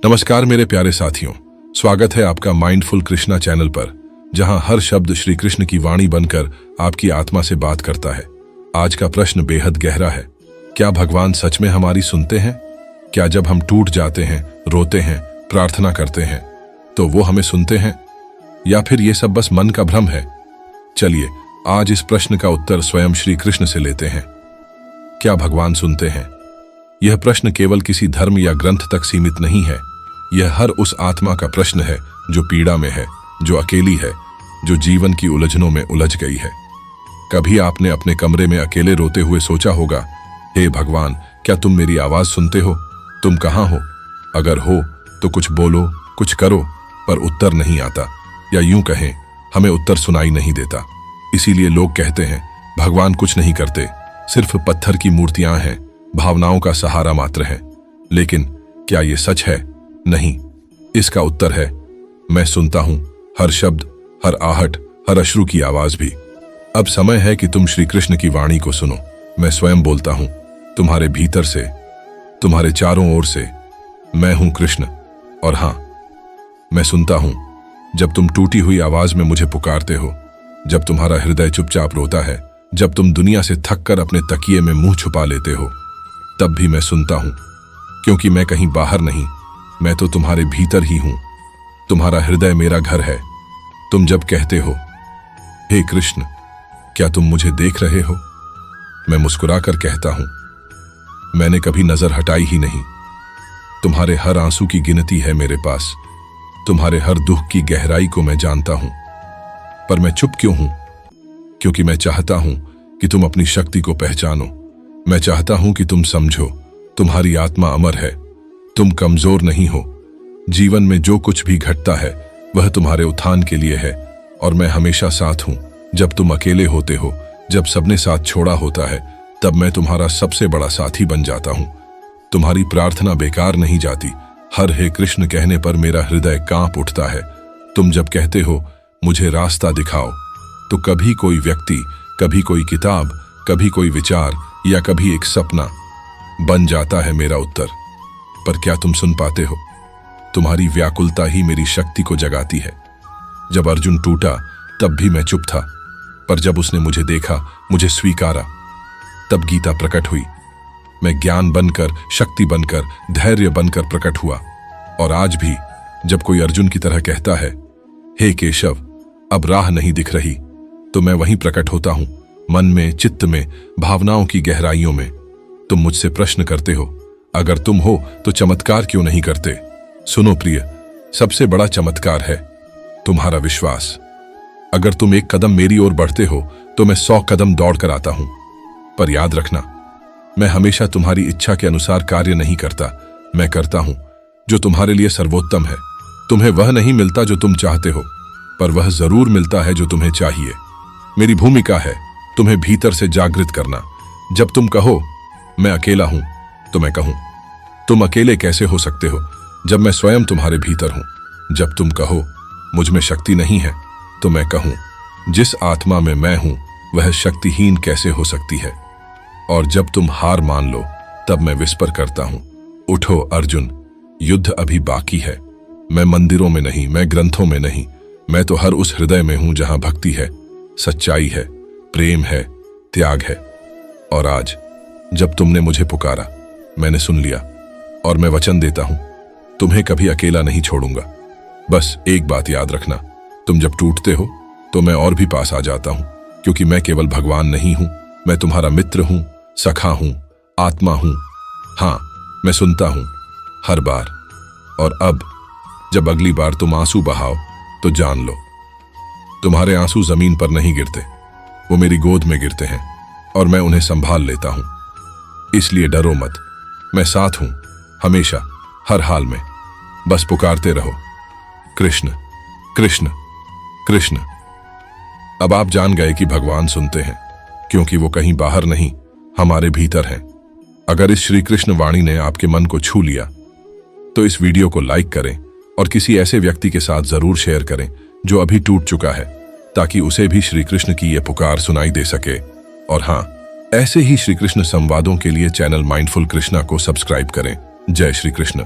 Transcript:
नमस्कार मेरे प्यारे साथियों, स्वागत है आपका माइंडफुल कृष्णा चैनल पर, जहां हर शब्द श्री कृष्ण की वाणी बनकर आपकी आत्मा से बात करता है। आज का प्रश्न बेहद गहरा है। क्या भगवान सच में हमारी सुनते हैं? क्या जब हम टूट जाते हैं, रोते हैं, प्रार्थना करते हैं, तो वो हमें सुनते हैं, या फिर ये सब बस मन का भ्रम है? चलिए आज इस प्रश्न का उत्तर स्वयं श्री कृष्ण से लेते हैं। क्या भगवान सुनते हैं? यह प्रश्न केवल किसी धर्म या ग्रंथ तक सीमित नहीं है। यह हर उस आत्मा का प्रश्न है जो पीड़ा में है, जो अकेली है, जो जीवन की उलझनों में उलझ गई है। कभी आपने अपने कमरे में अकेले रोते हुए सोचा होगा, हे भगवान, क्या तुम मेरी आवाज सुनते हो? तुम कहाँ हो? अगर हो तो कुछ बोलो, कुछ करो। पर उत्तर नहीं आता, या यूं कहें, हमें उत्तर सुनाई नहीं देता। इसीलिए लोग कहते हैं भगवान कुछ नहीं करते, सिर्फ पत्थर की मूर्तियां हैं, भावनाओं का सहारा मात्र है। लेकिन क्या यह सच है? नहीं। इसका उत्तर है, मैं सुनता हूं, हर शब्द, हर आहट, हर अश्रु की आवाज भी। अब समय है कि तुम श्री कृष्ण की वाणी को सुनो। मैं स्वयं बोलता हूं, तुम्हारे भीतर से, तुम्हारे चारों ओर से। मैं हूं कृष्ण, और हां, मैं सुनता हूं जब तुम टूटी हुई आवाज में मुझे पुकारते हो, जब तुम्हारा हृदय चुपचाप रोता है, जब तुम दुनिया से थककर अपने तकिए में मुंह छुपा लेते हो, तब भी मैं सुनता हूं। क्योंकि मैं कहीं बाहर नहीं, मैं तो तुम्हारे भीतर ही हूं। तुम्हारा हृदय मेरा घर है। तुम जब कहते हो, हे कृष्ण, क्या तुम मुझे देख रहे हो? मैं मुस्कुराकर कहता हूं, मैंने कभी नजर हटाई ही नहीं। तुम्हारे हर आंसू की गिनती है मेरे पास। तुम्हारे हर दुख की गहराई को मैं जानता हूं। पर मैं चुप क्यों हूं? क्योंकि मैं चाहता हूं कि तुम अपनी शक्ति को पहचानो। मैं चाहता हूं कि तुम समझो, तुम्हारी आत्मा अमर है, तुम कमजोर नहीं हो। जीवन में जो कुछ भी घटता है वह तुम्हारे उत्थान के लिए है, और मैं हमेशा साथ हूं। जब तुम अकेले होते हो, जब सबने साथ छोड़ा होता है, तब मैं तुम्हारा सबसे बड़ा साथी बन जाता हूं। तुम्हारी प्रार्थना बेकार नहीं जाती। हर हे कृष्ण कहने पर मेरा हृदय कांप उठता है। तुम जब कहते हो, मुझे रास्ता दिखाओ, तो कभी कोई व्यक्ति, कभी कोई किताब, कभी कोई विचार, या कभी एक सपना बन जाता है मेरा उत्तर। पर क्या तुम सुन पाते हो? तुम्हारी व्याकुलता ही मेरी शक्ति को जगाती है। जब अर्जुन टूटा तब भी मैं चुप था, पर जब उसने मुझे देखा, मुझे स्वीकारा, तब गीता प्रकट हुई। मैं ज्ञान बनकर, शक्ति बनकर, धैर्य बनकर प्रकट हुआ। और आज भी जब कोई अर्जुन की तरह कहता है, हे केशव, अब राह नहीं दिख रही, तो मैं वहीं प्रकट होता हूं, मन में, चित्त में, भावनाओं की गहराइयों में। तुम मुझसे प्रश्न करते हो, अगर तुम हो तो चमत्कार क्यों नहीं करते? सुनो प्रिय, सबसे बड़ा चमत्कार है तुम्हारा विश्वास। अगर तुम एक कदम मेरी ओर बढ़ते हो तो मैं 100 कदम दौड़ कर आता हूं। पर याद रखना, मैं हमेशा तुम्हारी इच्छा के अनुसार कार्य नहीं करता। मैं करता हूं जो तुम्हारे लिए सर्वोत्तम है। तुम्हें वह नहीं मिलता जो तुम चाहते हो, पर वह जरूर मिलता है जो तुम्हें चाहिए। मेरी भूमिका है तुम्हें भीतर से जागृत करना। जब तुम कहो, मैं अकेला हूं, तो मैं कहूं, तुम अकेले कैसे हो सकते हो जब मैं स्वयं तुम्हारे भीतर हूं। जब तुम कहो, मुझ में शक्ति नहीं है, तो मैं कहूं, जिस आत्मा में मैं हूं वह शक्तिहीन कैसे हो सकती है। और जब तुम हार मान लो, तब मैं विस्पर करता हूं, उठो अर्जुन, युद्ध अभी बाकी है। मैं मंदिरों में नहीं, मैं ग्रंथों में नहीं, मैं तो हर उस हृदय में हूं जहां भक्ति है, सच्चाई है, प्रेम है, त्याग है। और आज जब तुमने मुझे पुकारा, मैंने सुन लिया, और मैं वचन देता हूं, तुम्हें कभी अकेला नहीं छोड़ूंगा। बस एक बात याद रखना, तुम जब टूटते हो तो मैं और भी पास आ जाता हूं, क्योंकि मैं केवल भगवान नहीं हूं, मैं तुम्हारा मित्र हूं, सखा हूं, आत्मा हूं। हां, मैं सुनता हूं हर बार। और अब जब अगली बार तुम आंसू बहाओ, तो जान लो, तुम्हारे आंसू जमीन पर नहीं गिरते, वो मेरी गोद में गिरते हैं, और मैं उन्हें संभाल लेता हूं। इसलिए डरो मत, मैं साथ हूं हमेशा, हर हाल में। बस पुकारते रहो, कृष्ण कृष्ण कृष्ण। अब आप जान गए कि भगवान सुनते हैं, क्योंकि वो कहीं बाहर नहीं, हमारे भीतर हैं। अगर इस श्री कृष्ण वाणी ने आपके मन को छू लिया, तो इस वीडियो को लाइक करें और किसी ऐसे व्यक्ति के साथ जरूर शेयर करें जो अभी टूट चुका है, ताकि उसे भी श्री कृष्ण की ये पुकार सुनाई दे सके। और हां, ऐसे ही श्री कृष्ण संवादों के लिए चैनल माइंडफुल कृष्णा को सब्सक्राइब करें। जय श्री कृष्ण।